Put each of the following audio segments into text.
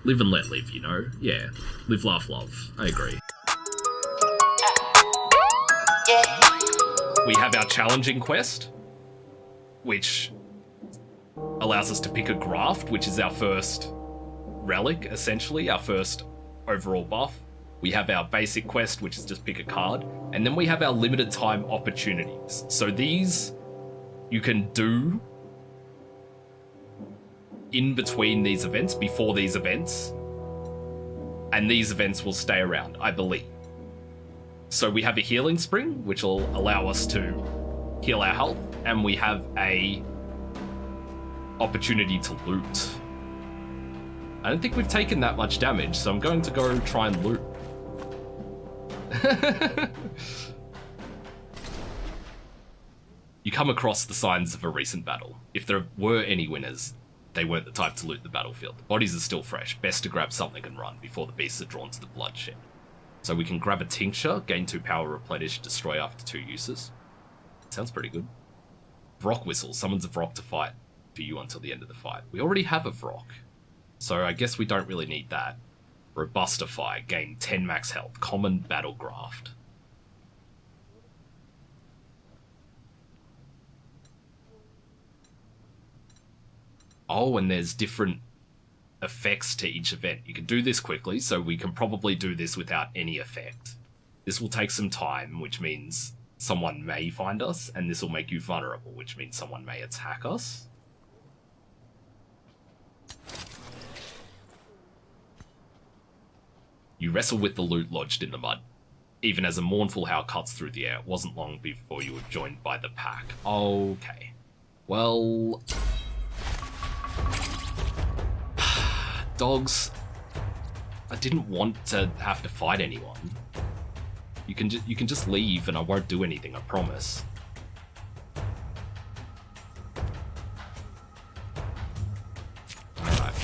Live and let live, you know? Yeah. Live, laugh, love. I agree. We have our challenging quest, which allows us to pick a graft, which is our first relic, essentially, our first overall buff. We have our basic quest, which is just pick a card. And then we have our limited time opportunities. So these you can do in between these events, before these events. And these events will stay around, I believe. So we have a healing spring, which will allow us to heal our health. And we have a opportunity to loot. I don't think we've taken that much damage, so I'm going to go try and loot. You come across the signs of a recent battle. If there were any winners, they weren't the type to loot the battlefield. The bodies are still fresh. Best to grab something and run before the beasts are drawn to the bloodshed. So we can grab a tincture, gain 2 power, replenish, destroy after 2 uses. Sounds pretty good. Vrock whistle. Summons a Vrock to fight for you until the end of the fight. We already have a Vrock, so I guess we don't really need that. Robustify. Gain 10 max health. Common battle graft. Oh, and there's different effects to each event. You can do this quickly, so we can probably do this without any effect. This will take some time, which means someone may find us, and this will make you vulnerable, which means someone may attack us. You wrestle with the loot lodged in the mud. Even as a mournful howl cuts through the air, it wasn't long before you were joined by the pack. Okay. Well... Dogs, I didn't want to have to fight anyone. You can just leave and I won't do anything, I promise. Alright.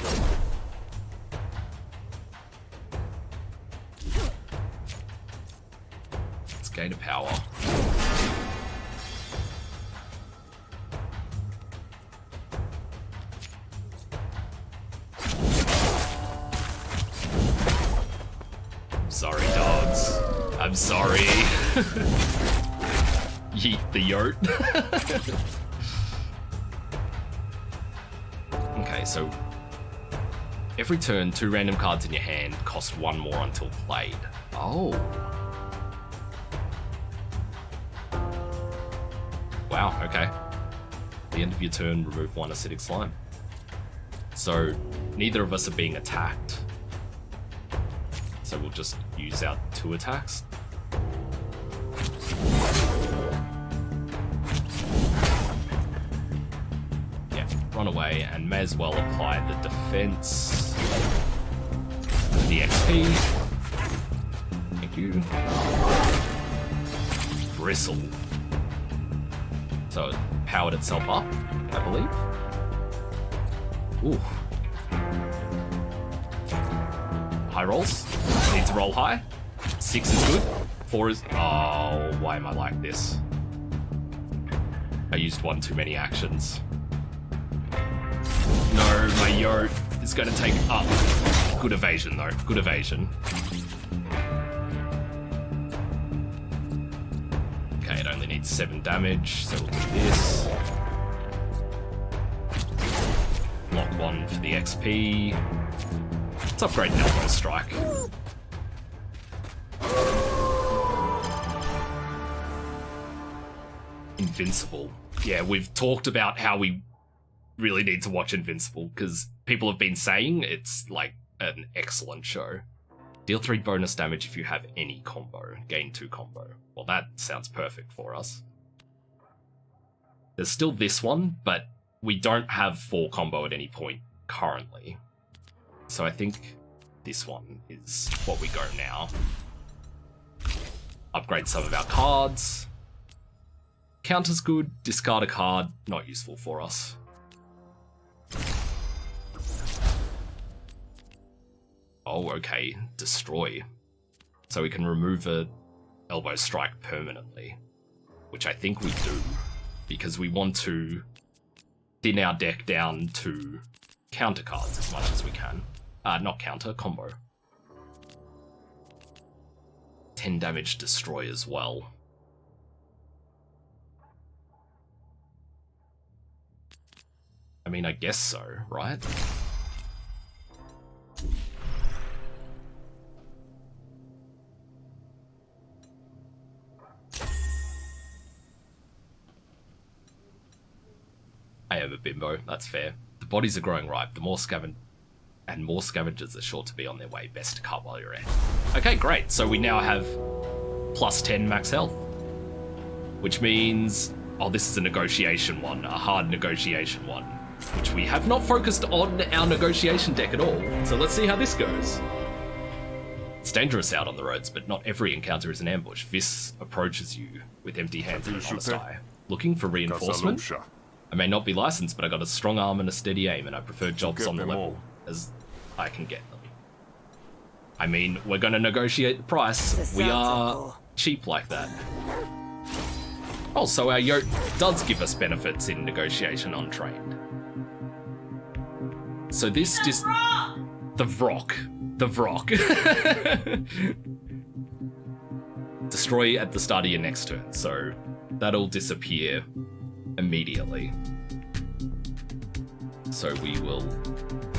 Let's gain a power. Sorry, dogs. I'm sorry. Yeet the yurt. Okay, so every turn, 2 random cards in your hand cost 1 more until played. Oh. Wow, okay. At the end of your turn, remove 1 acidic slime. So neither of us are being attacked. So we'll just use our 2 attacks. Yeah, run away and may as well apply the defense. The XP. Thank you. Bristle. So it powered itself up, I believe. Ooh. High rolls. Need to roll high. 6 is good. 4 is... Oh, why am I like this? I used 1 too many actions. No, my yurt is going to take up. Good evasion, though. Good evasion. Okay, it only needs 7 damage, so we'll do this. Lock 1 for the XP. Let's upgrade an elbow strike. Invincible. Yeah, we've talked about how we really need to watch Invincible because people have been saying it's like an excellent show. Deal 3 bonus damage if you have any combo. Gain 2 combo. Well, that sounds perfect for us. There's still this one, but we don't have 4 combo at any point currently. So I think this one is what we go now. Upgrade some of our cards. Counter's good, discard a card, not useful for us. Oh, okay, destroy. So we can remove a elbow strike permanently, which I think we do, because we want to thin our deck down to counter cards as much as we can. Not counter, combo. 10 damage destroy as well. I mean, I guess so, right? I have a bimbo, that's fair. The bodies are growing ripe. The more scavengers are sure to be on their way. Best to cut while you're in. Okay, great. So we now have plus 10 max health. Which means... Oh, this is a negotiation one. A hard negotiation one. Which we have not focused on our negotiation deck at all. So let's see how this goes. It's dangerous out on the roads, but not every encounter is an ambush. Vis approaches you with empty hands and an honest eye. Looking for reinforcement? I may not be licensed, but I got a strong arm and a steady aim, and I prefer jobs on the level as I can get them. I mean, we're going to negotiate the price. We are cheap like that. Oh, so our yoke does give us benefits in negotiation untrained. So this just... The Vrock. The Vrock. Destroy at the start of your next turn, so that'll disappear immediately. So we will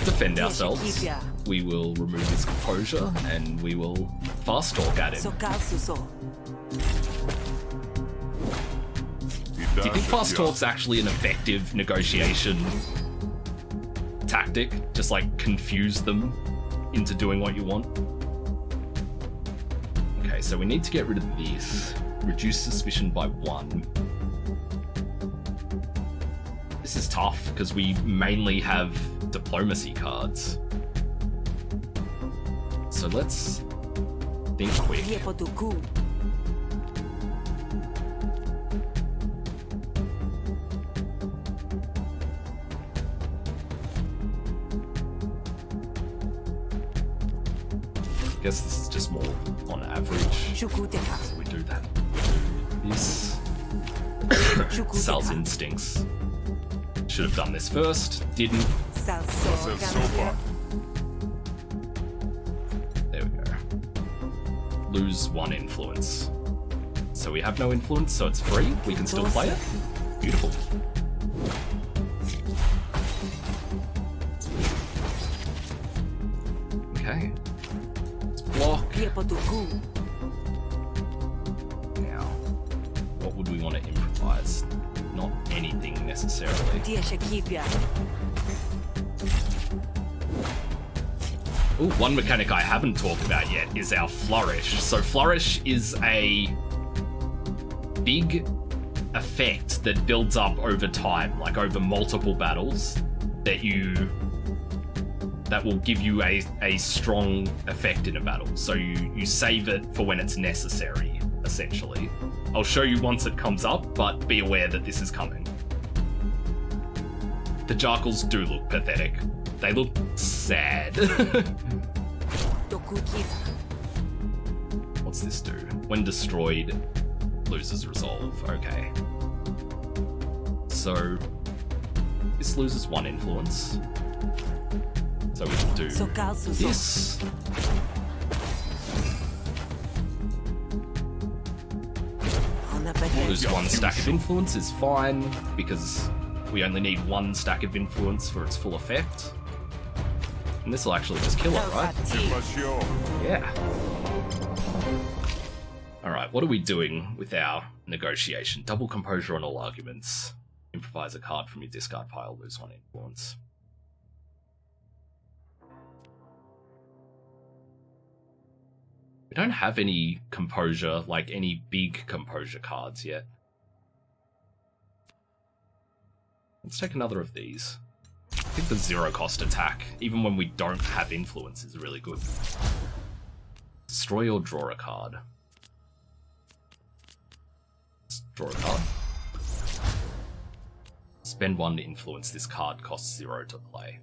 defend ourselves. We will remove his composure, and we will fast talk at him. Do you think fast talk's actually an effective negotiation tactic? Just like confuse them into doing what you want? Okay, so we need to get rid of this. Reduce suspicion by 1. This is tough, because we mainly have diplomacy cards. So let's think quick. I guess this is just more on average. So we do that. This. Sal's instincts. Should have done this first. Didn't. There we go. Lose 1 influence. So we have no influence, so it's free. We can still play it. Beautiful. Okay. Let's block. Now, what would we want to improvise? Not anything necessarily. Ooh, one mechanic I haven't talked about yet is our Flourish. So Flourish is a big effect that builds up over time, like over multiple battles, that will give you a strong effect in a battle. So you save it for when it's necessary, essentially. I'll show you once it comes up, but be aware that this is coming. The Jarkles do look pathetic. They look sad. What's this do? When destroyed, loses resolve. Okay. So this loses 1 influence. So we can do this. Lose 1 stack of influence is fine, because we only need 1 stack of influence for its full effect. And this will actually just kill it, right? Yeah. Alright, what are we doing with our negotiation? Double composure on all arguments. Improvise a card from your discard pile, lose 1 influence. We don't have any composure, like any big composure cards yet. Let's take another of these. I think the 0-cost attack, even when we don't have influence, is really good. Destroy or draw a card. Let's draw a card. Spend 1 to influence this card, costs 0 to play.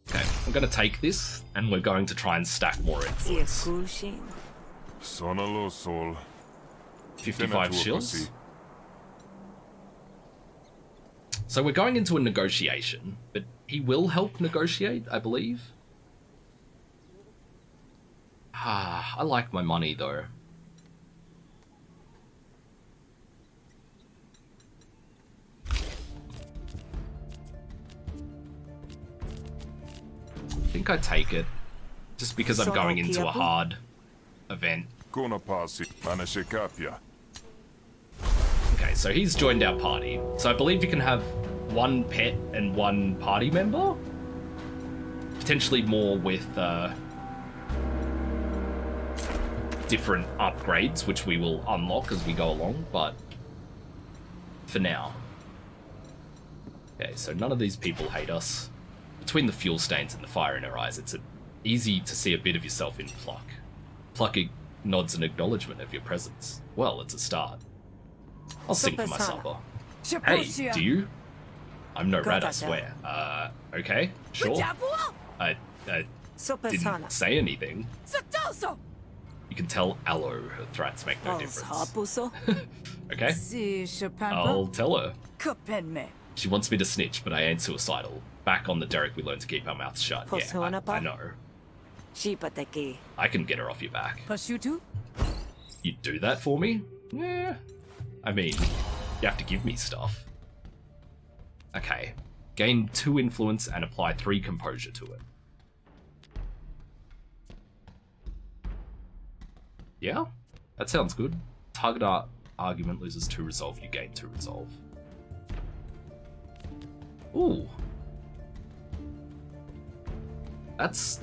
Okay, I'm going to take this, and we're going to try and stack more influence. 55 shields. So we're going into a negotiation, but He will help negotiate, I believe. I like my money, though. I think I take it. Just because I'm going into a hard event. Okay, so he's joined our party. So I believe you can have one pet and one party member? Potentially more with different upgrades, which we will unlock as we go along, but for now. Okay, so none of these people hate us. Between the fuel stains and the fire in her eyes, it's easy to see a bit of yourself in Pluck. Pluck nods an acknowledgement of your presence. Well, it's a start. I'll sing for my supper. Hey, do you? I'm no rat, I swear. Okay, sure. I didn't say anything. You can tell Aloe her threats make no difference. Okay, I'll tell her. She wants me to snitch, but I ain't suicidal. Back on the derrick, we learned to keep our mouths shut. Yeah, I know. I can get her off your back. You'd do that for me? Yeah. I mean, you have to give me stuff. Okay. Gain 2 influence and apply 3 composure to it. Yeah? That sounds good. Target argument loses 2 resolve, you gain 2 resolve. Ooh. That's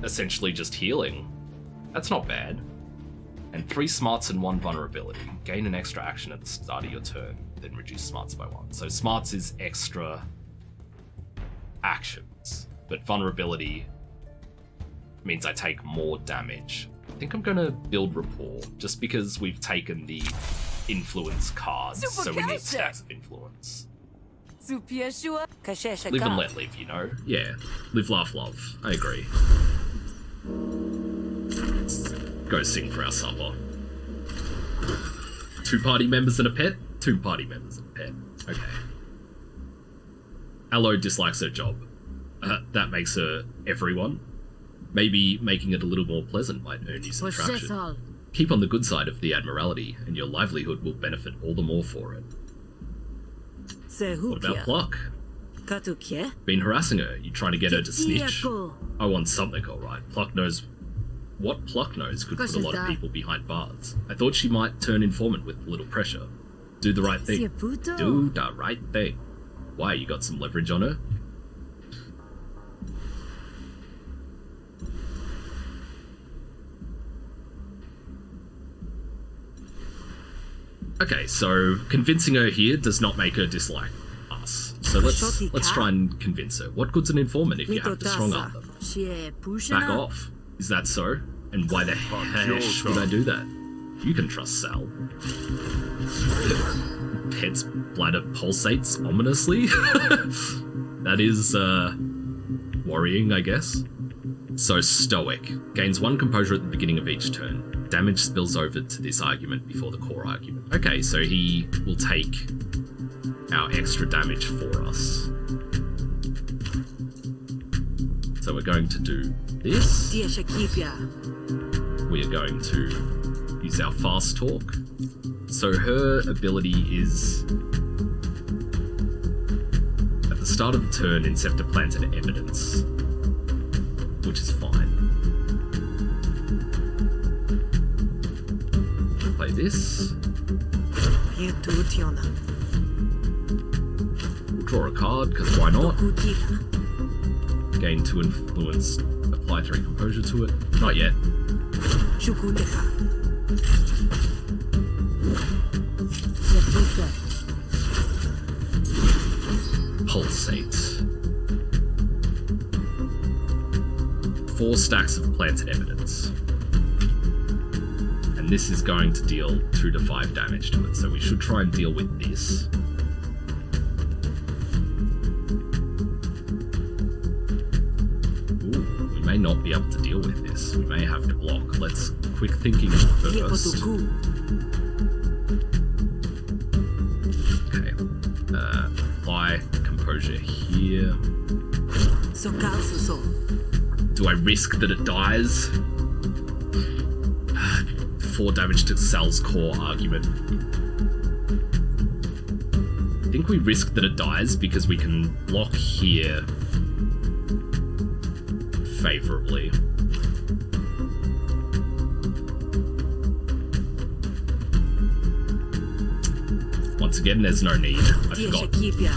essentially just healing. That's not bad. And 3 smarts and 1 vulnerability. Gain an extra action at the start of your turn, then reduce smarts by 1. So smarts is extra actions, but vulnerability means I take more damage. I think I'm gonna build rapport, just because we've taken the influence cards, so we need stacks of influence. Live and let live, you know? Yeah. Live, laugh, love. I agree. Let's go sing for our supper. 2 party members and a pet? 2 party members and a pet. Okay. Aloe dislikes her job. That makes her everyone. Maybe making it a little more pleasant might earn you some traction. Keep on the good side of the Admiralty, and your livelihood will benefit all the more for it. What about Pluck? Been harassing her. You trying to get her to snitch? I want something, alright. Pluck knows what Pluck knows could put a lot of people behind bars. I thought she might turn informant with a little pressure. Do the right thing. Do the right thing. Why, you got some leverage on her? Okay, so convincing her here does not make her dislike us. So let's try and convince her. What good's an informant if you have to strong arm them? Back off. Is that so? And why the heck would I do that? You can trust Sal. Pet's bladder pulsates ominously. That is worrying, I guess. So stoic. Gains 1 composure at the beginning of each turn. Damage spills over to this argument before the core argument. Okay, so he will take our extra damage for us. So we're going to do this. We are going to use our fast talk. So her ability is at the start of the turn, Inceptor planted evidence, which is fine. Play this. We'll draw a card, because why not? Gain 2 influence, apply 3 composure to it. Not yet. Pulsate. 4 stacks of planted evidence. And this is going to deal 2 to 5 damage to it, so we should try and deal with this. Ooh, we may not be able to deal with this. We may have to block. Let's quick thinking first. Okay. Apply composure composure here. Do I risk that it dies? 4 damage to Sal's core argument. I think we risk that it dies because we can block here favorably. Once again, there's no need. I forgot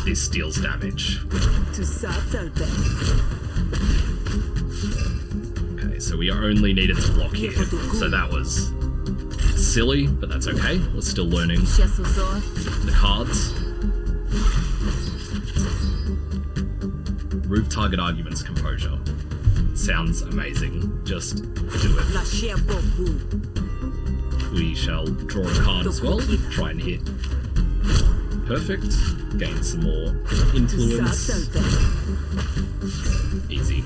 this deals damage. Okay, so we only needed to block here. So that was silly, but that's okay. We're still learning the cards. Remove target arguments composure. Sounds amazing. Just do it. We shall draw a card as well. Try and hit. Perfect. Gain some more influence. Easy.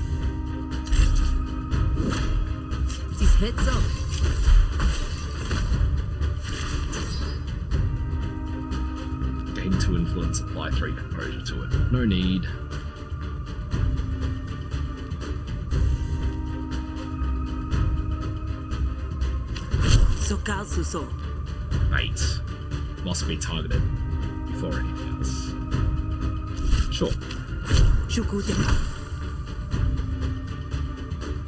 Gain 2 influence, apply 3 composure to it. No need. Mate. Must be targeted before anything else. Sure.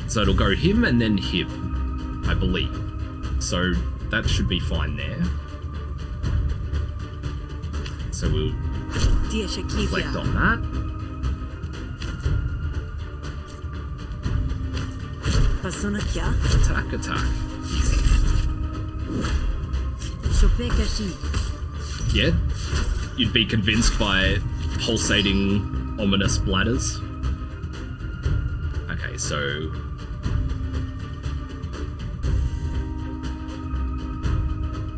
So it'll go him and then him, I believe. So that should be fine there. So we'll reflect on that. Attack, attack. Easy. Yeah, you'd be convinced by pulsating, ominous bladders. Okay, so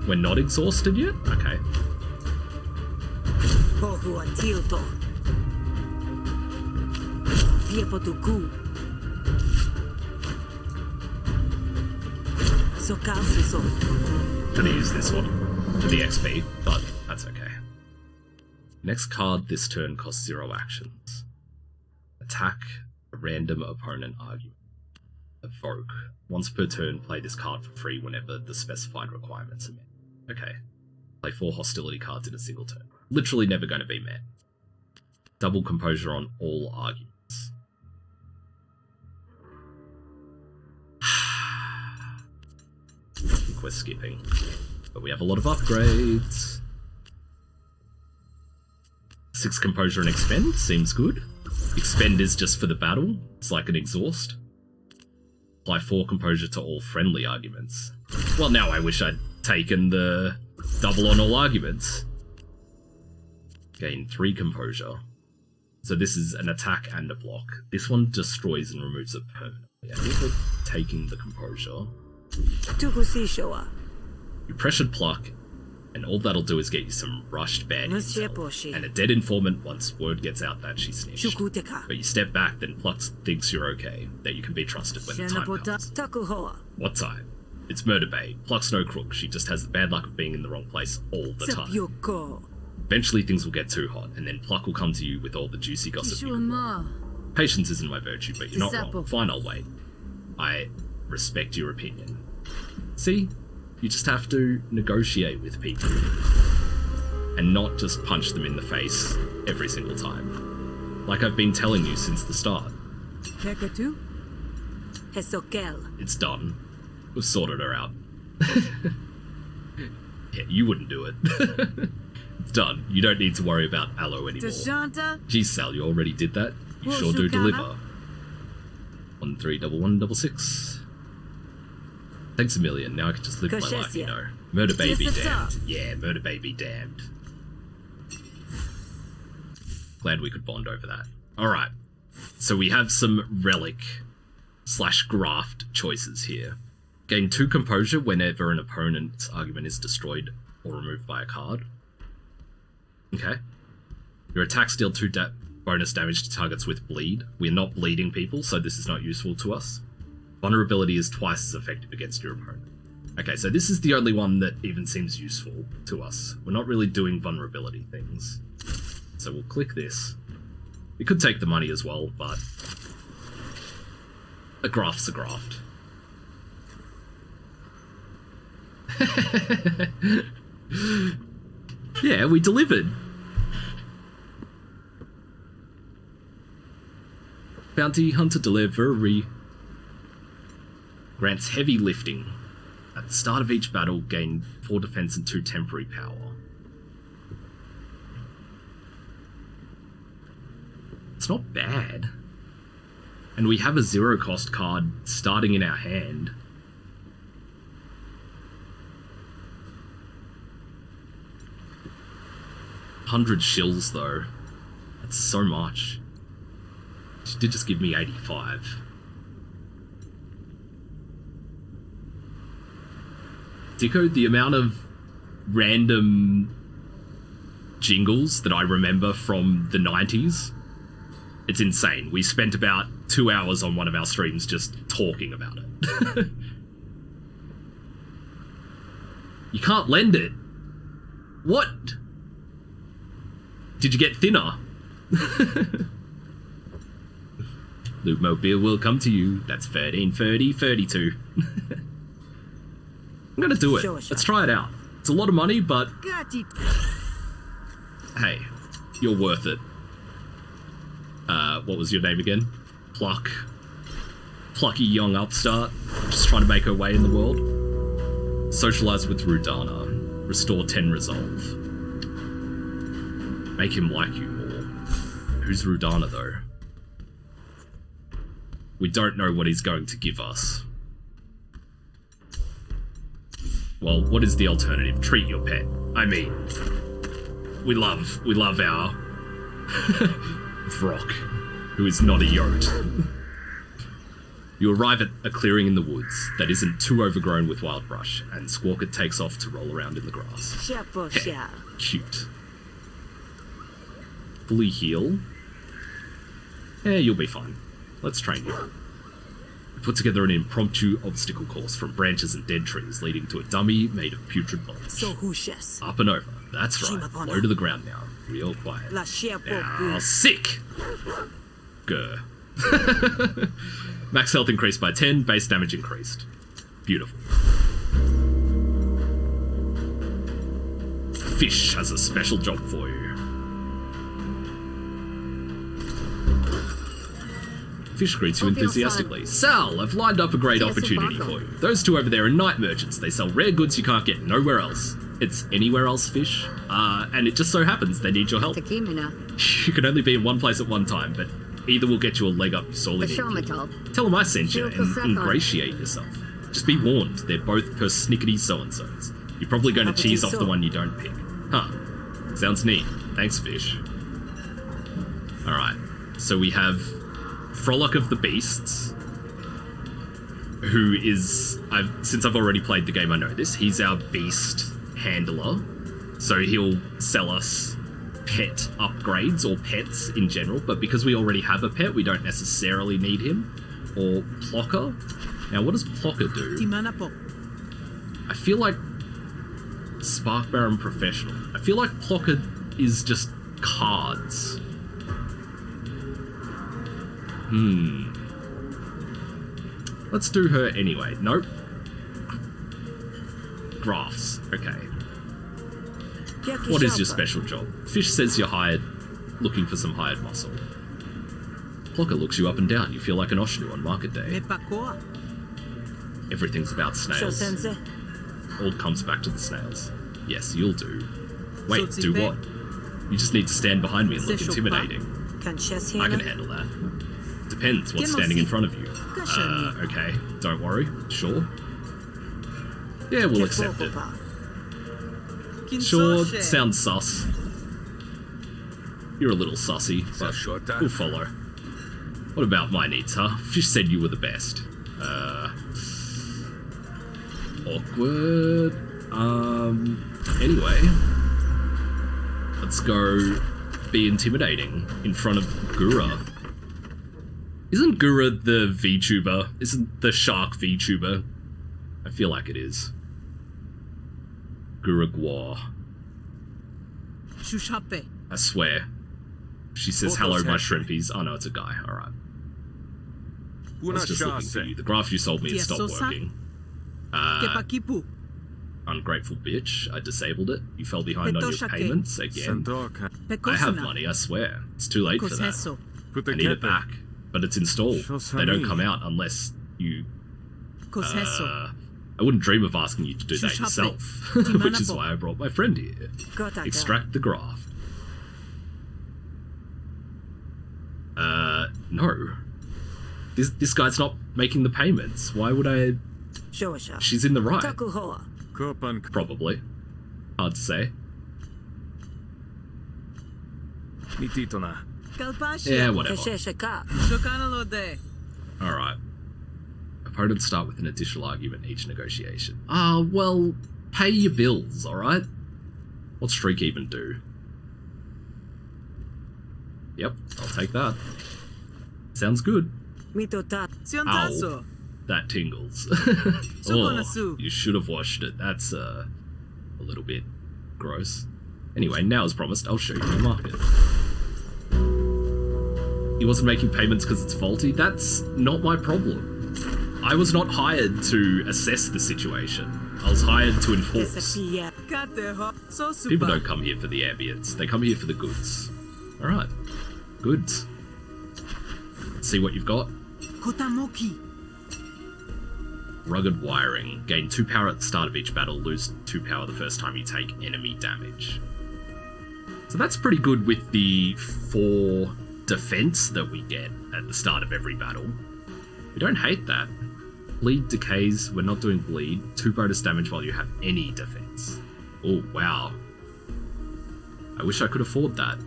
we're not exhausted yet? Okay. Gonna use this one for the XP, but that's okay. Next card this turn costs 0 actions. Attack a random opponent argument. Evoke. Once per turn, play this card for free whenever the specified requirements are met. Okay. Play 4 hostility cards in a single turn. Literally never going to be met. Double composure on all arguments. I think we're skipping. But we have a lot of upgrades. 6 composure and expend seems good. Expend is just for the battle. It's like an exhaust. Apply 4 composure to all friendly arguments. Well, now I wish I'd taken the double on all arguments. Gain 3 composure. So this is an attack and a block. This one destroys and removes it permanently. I think we're taking the composure. You pressured pluck, and all that'll do is get you some rushed bad intel, and a dead informant once word gets out that she snitched. But you step back, then Pluck thinks you're okay, that you can be trusted when the time comes. What time? It's Murder Bay. Pluck's no crook, she just has the bad luck of being in the wrong place all the time. Eventually things will get too hot, and then Pluck will come to you with all the juicy gossip you can want. Patience isn't my virtue, but you're not wrong. Fine, I'll wait. I respect your opinion. See? You just have to negotiate with people. And not just punch them in the face every single time. Like I've been telling you since the start. It's done. We've sorted her out. Yeah, you wouldn't do it. It's done. You don't need to worry about Aloe anymore. Geez, Sal, you already did that. You sure do deliver. 131166. Thanks a million. Now I can just live my life, you know. Murder baby damned. Yeah, murder baby damned. Glad we could bond over that. Alright. So we have some relic / graft choices here. Gain 2 composure whenever an opponent's argument is destroyed or removed by a card. Okay. Your attacks deal 2 bonus damage to targets with bleed. We're not bleeding people, so this is not useful to us. Vulnerability is twice as effective against your opponent. Okay, so this is the only one that even seems useful to us. We're not really doing vulnerability things. So we'll click this. It could take the money as well, but a graft's a graft. Yeah, we delivered. Bounty Hunter Delivery grants heavy lifting. At the start of each battle, gain 4 defense and 2 temporary power. It's not bad. And we have a 0 cost card starting in our hand. $100 shills though. That's so much. She did just give me 85. Dicko, the amount of random jingles that I remember from the 90s, it's insane. We spent about 2 hours on one of our streams just talking about it. You can't lend it. What? Did you get thinner? Lootmobile will come to you. That's 13, 30, 32. I'm gonna do it. Let's try it out. It's a lot of money, but hey, you're worth it. What was your name again? Plucky young upstart, just trying to make her way in the world. Socialize with Rudana. Restore 10 resolve. Make him like you more. Who's Rudana though? We don't know what he's going to give us. Well, what is the alternative? Treat your pet. I mean, we love our Vrock, who is not a yote. You arrive at a clearing in the woods that isn't too overgrown with wild brush, and Squawker takes off to roll around in the grass. Heh, cute. Fully heal. You'll be fine. Let's train you. We put together an impromptu obstacle course from branches and dead trees leading to a dummy made of putrid bones. Up and over. That's right. Low to the ground now. Real quiet. Now, sick! Grr. Max health increased by 10, base damage increased. Beautiful. Fish has a special job for you. Fish greets you enthusiastically. Sal, I've lined up a great opportunity for you. Those two over there are night merchants. They sell rare goods you can't get nowhere else. It's anywhere else, Fish. And it just so happens they need your help. You can only be in one place at one time, but either will get you a leg up you sorely need. Tell them I sent you and ingratiate yourself. Just be warned, they're both persnickety so-and-sos. You're probably going to cheese off the one you don't pick. Huh. Sounds neat. Thanks, Fish. Alright, so we have Frolic of the Beasts, who is, since I've already played the game, I know this. He's our beast handler, so he'll sell us pet upgrades or pets in general, but because we already have a pet, we don't necessarily need him. Or Plocker. Now, what does Plocker do? I feel like Spark Baron Professional. I feel like Plocker is just cards. Let's do her anyway. Nope. Graphs. Okay. What is your special job? Fish says you're hired, looking for some hired muscle. Plocker looks you up and down. You feel like an Oshnu on market day. Everything's about snails. All comes back to the snails. Yes, you'll do. Wait, do what? You just need to stand behind me and look intimidating. I can handle that. Depends what's standing in front of you. Okay, don't worry. Sure. Yeah, we'll accept it. Sure, sounds sus. You're a little sussy, but we'll follow. What about my needs, huh? Fish said you were the best. Awkward. Anyway. Let's go be intimidating in front of Gura. Isn't Gura the VTuber? Isn't the shark VTuber? I feel like it is. Gura Gua. I swear. She says, hello, my shrimpies. Oh, no, it's a guy. All right. I was just looking for you. The graph you sold me has stopped working. Ungrateful bitch. I disabled it. You fell behind on your payments again. I have money, I swear. It's too late for that. I need it back. But it's installed. They don't come out unless you... I wouldn't dream of asking you to do that yourself. Which is why I brought my friend here. Extract the graph. No. This guy's not making the payments. Why would I... She's in the right. Probably. Hard to say. Yeah, whatever. Alright. Opponents start with an additional argument each negotiation. Well, pay your bills, alright? What's Streak even do? Yep, I'll take that. Sounds good. Ow, that tingles. Oh, you should have washed it. That's a little bit gross. Anyway, now as promised, I'll show you the market. He wasn't making payments because it's faulty. That's not my problem. I was not hired to assess the situation. I was hired to enforce. People don't come here for the ambience. They come here for the goods. Alright. Goods. Let's see what you've got. Rugged wiring. Gain 2 power at the start of each battle. Lose 2 power the first time you take enemy damage. So that's pretty good with the 4 defense that we get at the start of every battle. We don't hate that. Bleed decays. We're not doing bleed. 2 bonus damage while you have any defense. Oh, wow. I wish I could afford that.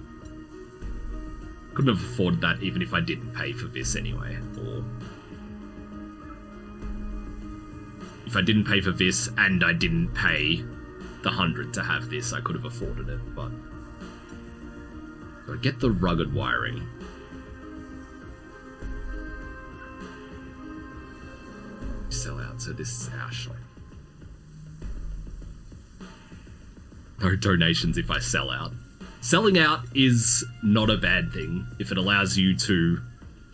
Couldn't have afforded that even if I didn't pay for this anyway. Or if I didn't pay for this and I didn't pay the 100 to have this, I could have afforded it, but... So I get the rugged wiring. Sell out, so this is our shop. No donations if I sell out. Selling out is not a bad thing if it allows you to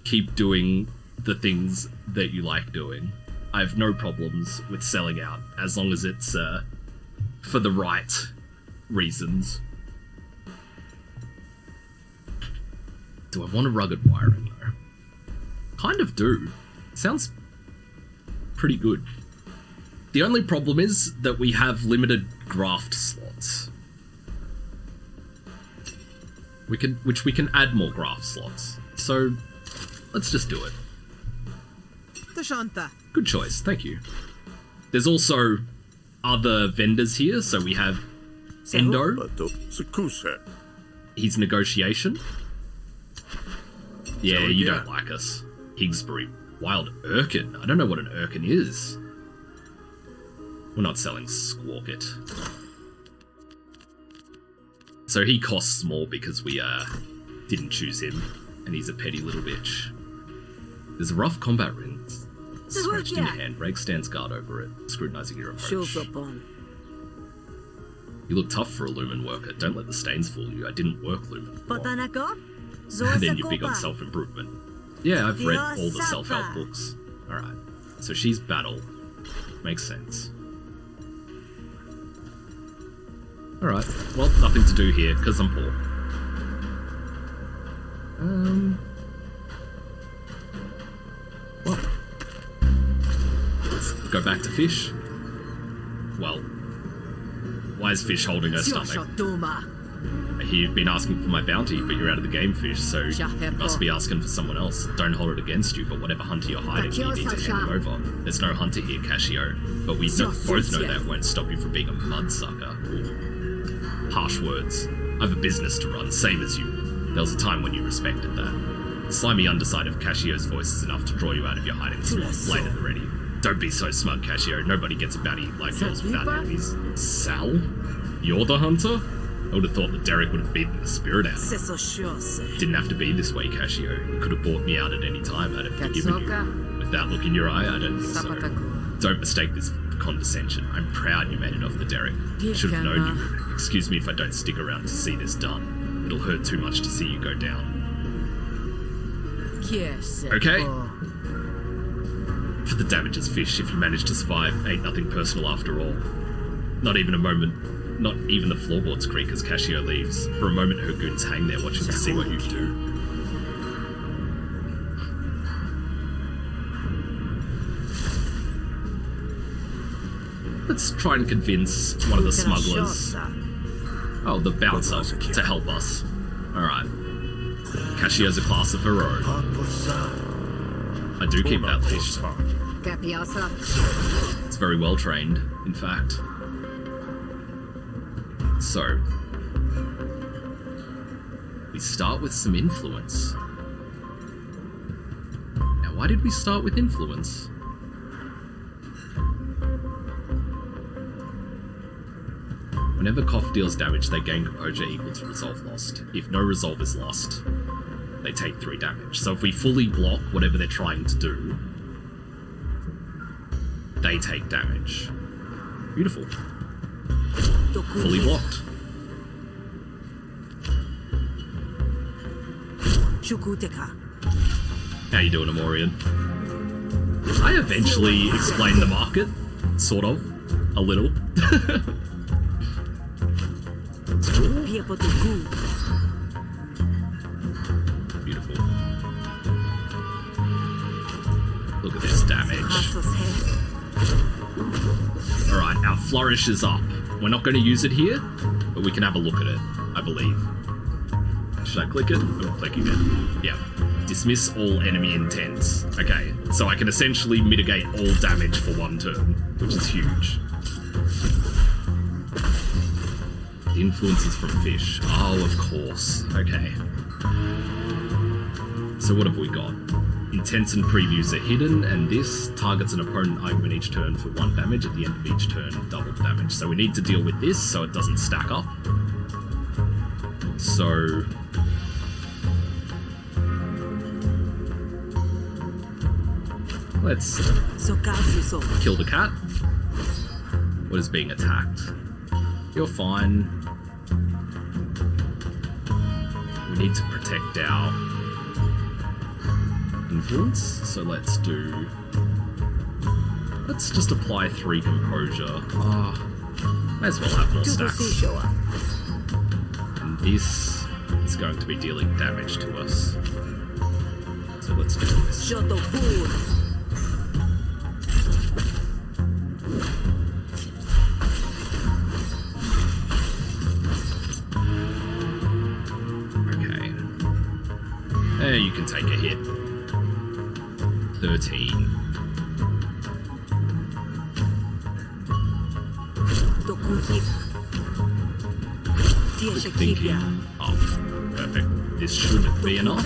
keep doing the things that you like doing. I have no problems with selling out as long as it's for the right reasons. Do I want a rugged wiring though? Kind of do. Sounds pretty good. The only problem is that we have limited graft slots. Which we can add more graft slots. So let's just do it. Good choice, thank you. There's also other vendors here, so we have Endo. He's negotiation. Yeah, you don't like us. Higsbury. Wild Urkin. I don't know what an Urkin is. We're not selling Squawk It. So he costs more because we didn't choose him, and he's a petty little bitch. There's a rough combat ring. Scratched in your hand. Reg stands guard over it, scrutinizing your approach. You look tough for a Lumen worker. Don't let the stains fool you. I didn't work Lumen. And then you're big on self-improvement. Yeah, I've read all the self-help books. Alright. So she's battle. Makes sense. Alright. Well, nothing to do here, because I'm poor. Well. Let's go back to Fish. Well. Why is Fish holding her stomach? I hear you've been asking for my bounty, but you're out of the game, Fish, so you must be asking for someone else. Don't hold it against you, but whatever hunter you're hiding, you need to hand him over. There's no hunter here, Casio, but we both know that won't stop you from being a mudsucker. Ooh. Harsh words. I have a business to run, same as you. There was a time when you respected that. The slimy underside of Casio's voice is enough to draw you out of your hiding spot. Blade at the ready. Don't be so smug, Casio. Nobody gets a bounty like yours without enemies. Sal? You're the hunter? I would have thought that Derek would have beaten the spirit out of me. Didn't have to be this way, Casio. You could have bought me out at any time. I'd have forgiven you. With that look in your eye, I don't think so. Don't mistake this for condescension. I'm proud you made it off the Derek. I should have known you would. Excuse me if I don't stick around to see this done. It'll hurt too much to see you go down. Yes. Okay. For the damages, Fish, if you manage to survive, ain't nothing personal after all. Not even a moment, not even the floorboards creak as Cascio leaves. For a moment, her goons hang there watching to see what you do. Let's try and convince one of the smugglers, the bouncer, to help us. Alright. Cascio's a class of her own. I do keep that list. It's very well trained, in fact. So, we start with some influence. Now, why did we start with influence? Whenever Koth deals damage, they gain composure equal to resolve lost. If no resolve is lost, they take 3 damage. So if we fully block whatever they're trying to do, they take damage. Beautiful. Fully blocked. How you doing, Amorian? I eventually explained the market, sort of, a little. Beautiful. Look at this damage. Alright, our flourish is up. We're not going to use it here, but we can have a look at it, I believe. Should I click it? I'm clicking it. Yeah. Dismiss all enemy intents. Okay, so I can essentially mitigate all damage for 1 turn, which is huge. The influence is from Fish. Oh, of course. Okay. So what have we got? Intents and previews are hidden, and this targets an opponent item each turn for 1 damage. At the end of each turn, double the damage. So we need to deal with this so it doesn't stack up. So... let's kill the cat. What is being attacked? You're fine. We need to protect our influence, so let's just apply 3 composure. May as well have more stacks. And this is going to be dealing damage to us. So let's do this. You can take a hit. 13. Thinking. Oh, perfect. This should be enough.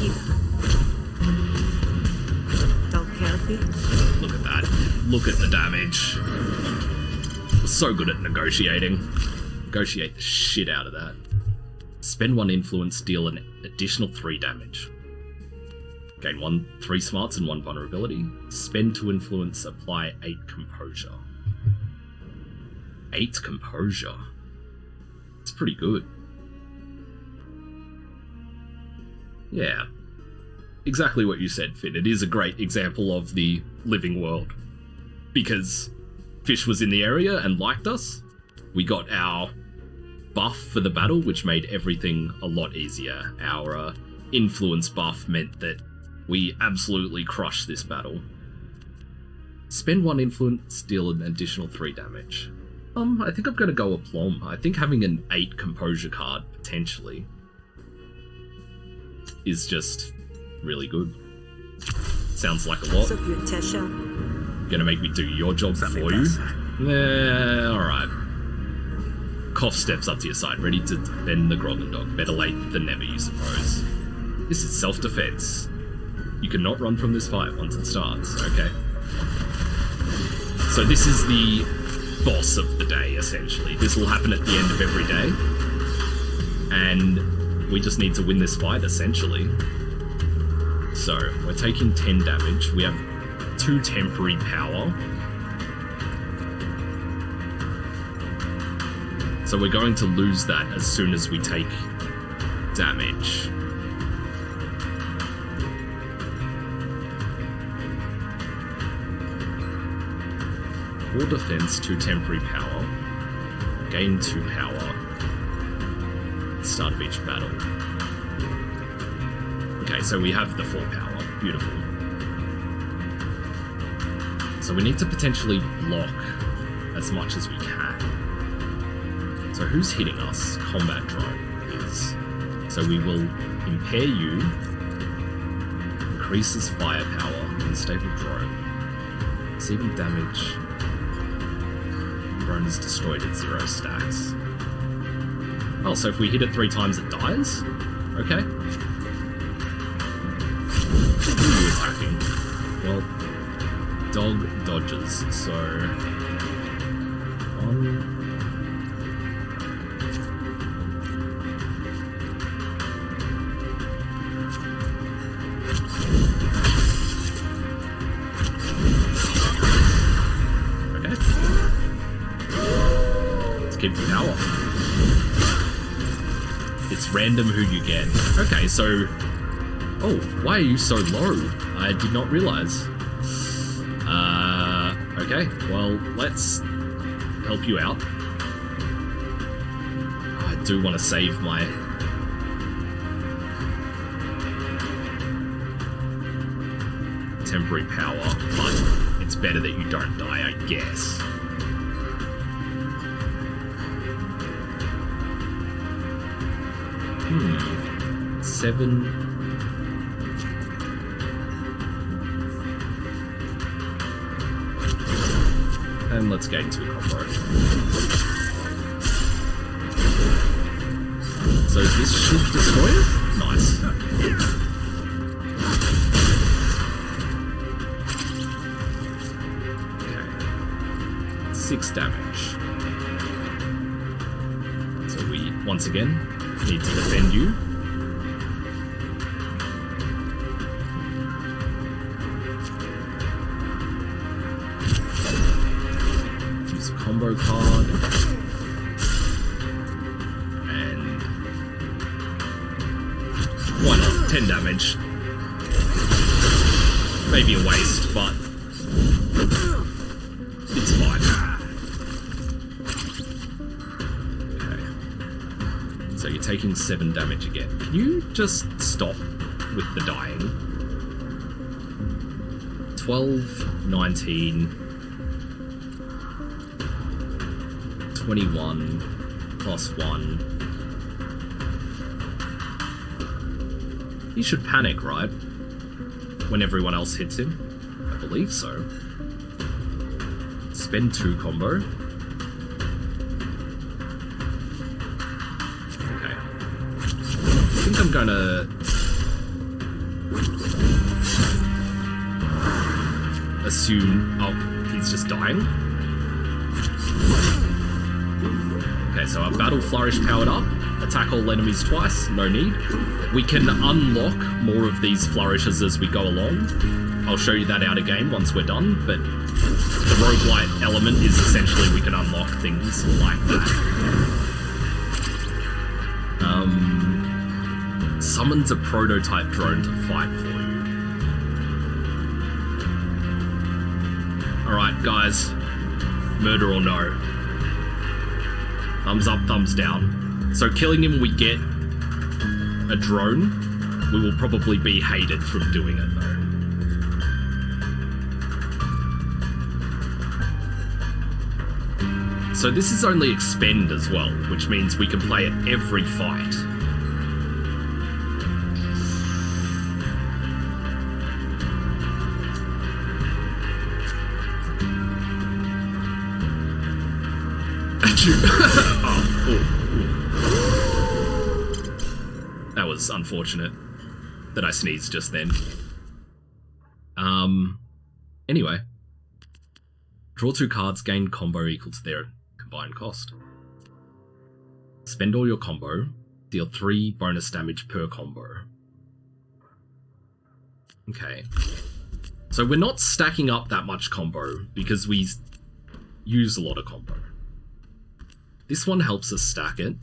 Look at that. Look at the damage. We're so good at negotiating. Negotiate the shit out of that. Spend 1 influence, deal an additional 3 damage. Gain 3 smarts and 1 vulnerability. Spend 2 influence, apply 8 composure. 8 composure. It's pretty good. Yeah. Exactly what you said, Finn. It is a great example of the living world. Because Fish was in the area and liked us. We got our buff for the battle, which made everything a lot easier. Our influence buff meant that we absolutely crushed this battle. Spend 1 influence, deal an additional 3 damage. I think I'm going to go aplomb. I think having an 8 composure card, potentially, is just really good. Sounds like a lot. Gonna make me do your job for you? Alright. Koth steps up to your side, ready to defend the Groggendog. Better late than never, you suppose. This is self-defense. You cannot run from this fight once it starts, okay? So this is the boss of the day, essentially. This will happen at the end of every day. And we just need to win this fight, essentially. So, we're taking 10 damage. We have 2 temporary power. So we're going to lose that as soon as we take damage. Four defense, 2 temporary power. Gain 2 power. At the start of each battle. Okay, so we have the 4 power. Beautiful. So we need to potentially block as much as we can. So who's hitting us? Combat drone is. So we will impair you. Increases firepower. Unstable drone. Receiving damage. Drone is destroyed at 0 stacks. Oh, so if we hit it 3 times it dies? Okay. Who are you attacking? Well, dog dodges, so... Okay. Let's keep the power. It's random who you get. Okay, so... Oh, why are you so low? I did not realize. Okay, well, let's help you out. I do want to save my... temporary power, but it's better that you don't die, I guess. Hmm. 7... And let's gain 2 combo. So this should destroy it? Nice. Okay. 6 damage. So we, once again, need to defend you. Combo card. And... why not? 10 damage. Maybe a waste, but... it's fine. Okay. So you're taking 7 damage again. Can you just stop with the dying? 12, 19... 21 plus 1. He should panic, right? When everyone else hits him? I believe so. Spend 2 combo. Okay. I think I'm gonna... assume... oh, he's just dying? Okay, so our Battle Flourish powered up. Attack all enemies twice, no need. We can unlock more of these flourishes as we go along. I'll show you that out of game once we're done, but the rogue-lite element is essentially we can unlock things like that. Summons a prototype drone to fight for you. Alright, guys. Murder or no? Thumbs up, thumbs down. So killing him, we get a drone. We will probably be hated from doing it, though. So this is only expend as well, which means we can play it every fight. That was unfortunate that I sneezed just then. Anyway. Draw 2 cards, gain combo equal to their combined cost. Spend all your combo, deal 3 bonus damage per combo. Okay. So we're not stacking up that much combo because we use a lot of combo. This one helps us stack it.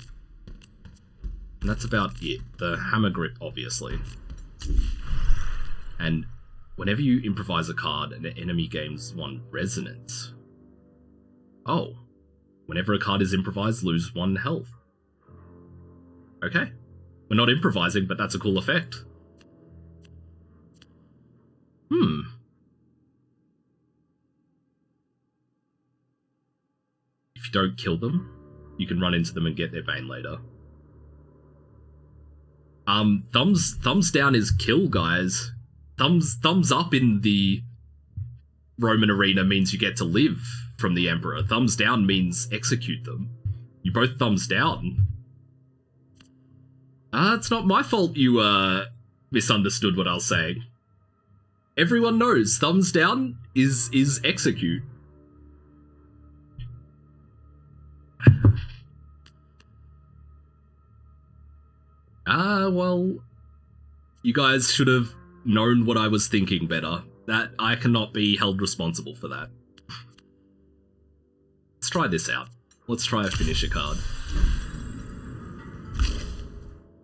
And that's about it. The hammer grip, obviously. And whenever you improvise a card, an enemy gains 1 resonance. Oh. Whenever a card is improvised, lose 1 health. Okay. We're not improvising, but that's a cool effect. If you don't kill them, you can run into them and get their bane later. Thumbs down is kill, guys. Thumbs up in the Roman arena means you get to live from the Emperor. Thumbs down means execute them. You both thumbs down. It's not my fault you misunderstood what I was saying. Everyone knows thumbs down is execute. Well, you guys should have known what I was thinking better. That I cannot be held responsible for that. Let's try this out. Let's try a finisher card.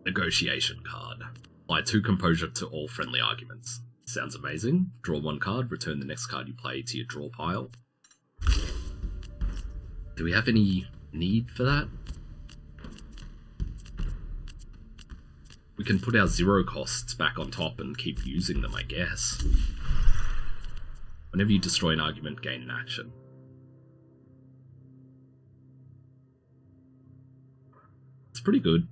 Negotiation card. Apply 2 composure to all friendly arguments. Sounds amazing. Draw 1 card, return the next card you play to your draw pile. Do we have any need for that? We can put our 0 costs back on top and keep using them, I guess. Whenever you destroy an argument, gain an action. It's pretty good.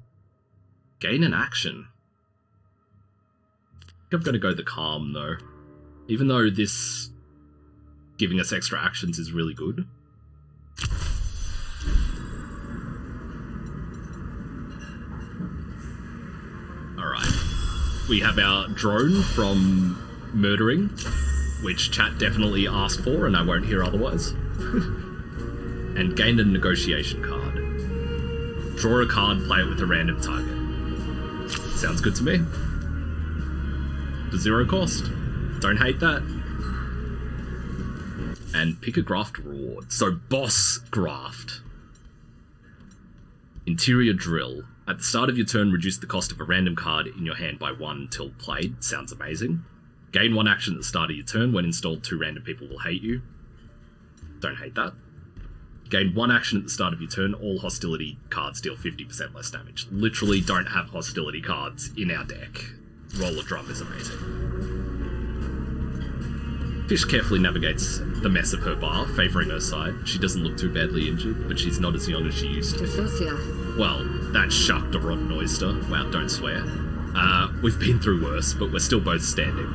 Gain an action. I think I'm going to go the calm, though. Even though this giving us extra actions is really good. Alright. We have our drone from Murdering, which chat definitely asked for, and I won't hear otherwise. And gain a negotiation card. Draw a card, play it with a random target. Sounds good to me. For 0 cost. Don't hate that. And pick a graft reward. So boss graft. Interior drill. At the start of your turn, reduce the cost of a random card in your hand by 1 till played. Sounds amazing. Gain 1 action at the start of your turn. When installed, 2 random people will hate you. Don't hate that. Gain 1 action at the start of your turn. All hostility cards deal 50% less damage. Literally don't have hostility cards in our deck. Roller Drum is amazing. Fish carefully navigates the mess of her bar, favouring her side. She doesn't look too badly injured, but she's not as young as she used to be. Well, that shucked a rotten oyster. Wow, don't swear. We've been through worse, but we're still both standing.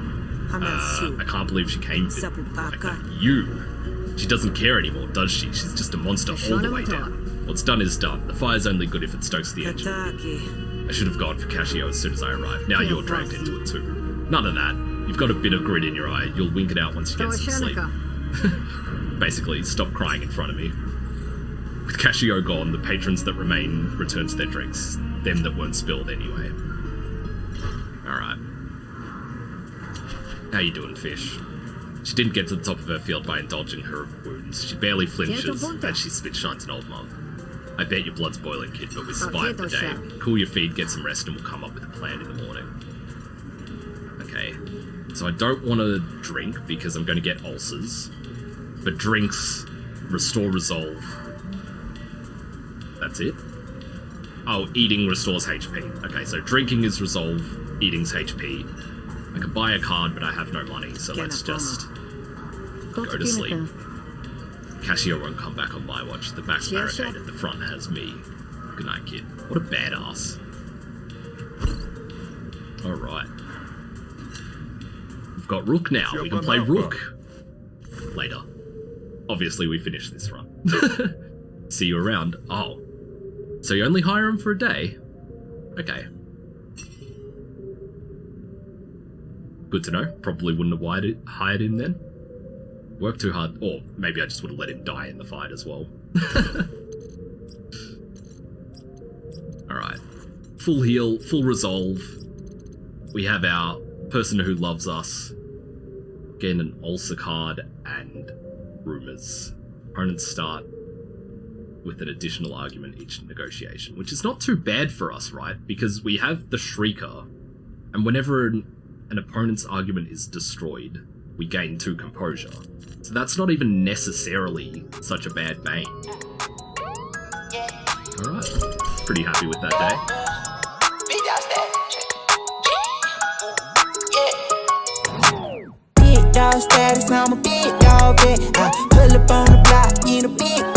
I can't believe she came to like that. You. She doesn't care anymore, does she? She's just a monster all the way down. What's done is done. The fire's only good if it stokes the engine. I should have gone for Cascio as soon as I arrived. Now you're dragged into it too. None of that. You've got a bit of grit in your eye. You'll wink it out once you get some sleep. Basically, stop crying in front of me. With Cascio gone, the patrons that remain return to their drinks. Them that weren't spilled anyway. Alright. How you doing, Fish? She didn't get to the top of her field by indulging her wounds. She barely flinches as she spit shines an old mug. I bet your blood's boiling, kid, but we survived the day. Cool your feet, get some rest, and we'll come up with a plan in the morning. Okay. So I don't want to drink because I'm going to get ulcers. But drinks restore resolve. That's it? Oh, eating restores HP. Okay, so drinking is resolve, eating's HP. I can buy a card, but I have no money, so let's just go to sleep. Cascio won't come back on my watch. The back's barricaded, the front has me. Good night, kid. What a badass. Alright. We've got Rook now. We can play Rook. Later. Obviously, we finished this run. See you around. Oh. So you only hire him for a day? Okay. Good to know. Probably wouldn't have hired him then. Worked too hard. Or maybe I just would have let him die in the fight as well. Alright. Full heal, full resolve. We have our person who loves us. Again, an ulcer card and rumors. Opponents start with an additional argument each negotiation, which is not too bad for us, right? Because we have the Shrieker, and whenever an opponent's argument is destroyed, we gain 2 composure. So that's not even necessarily such a bad bane. Alright, pretty happy with that day. Big dog status, I'm a big dog vet. I pull up on the block in a big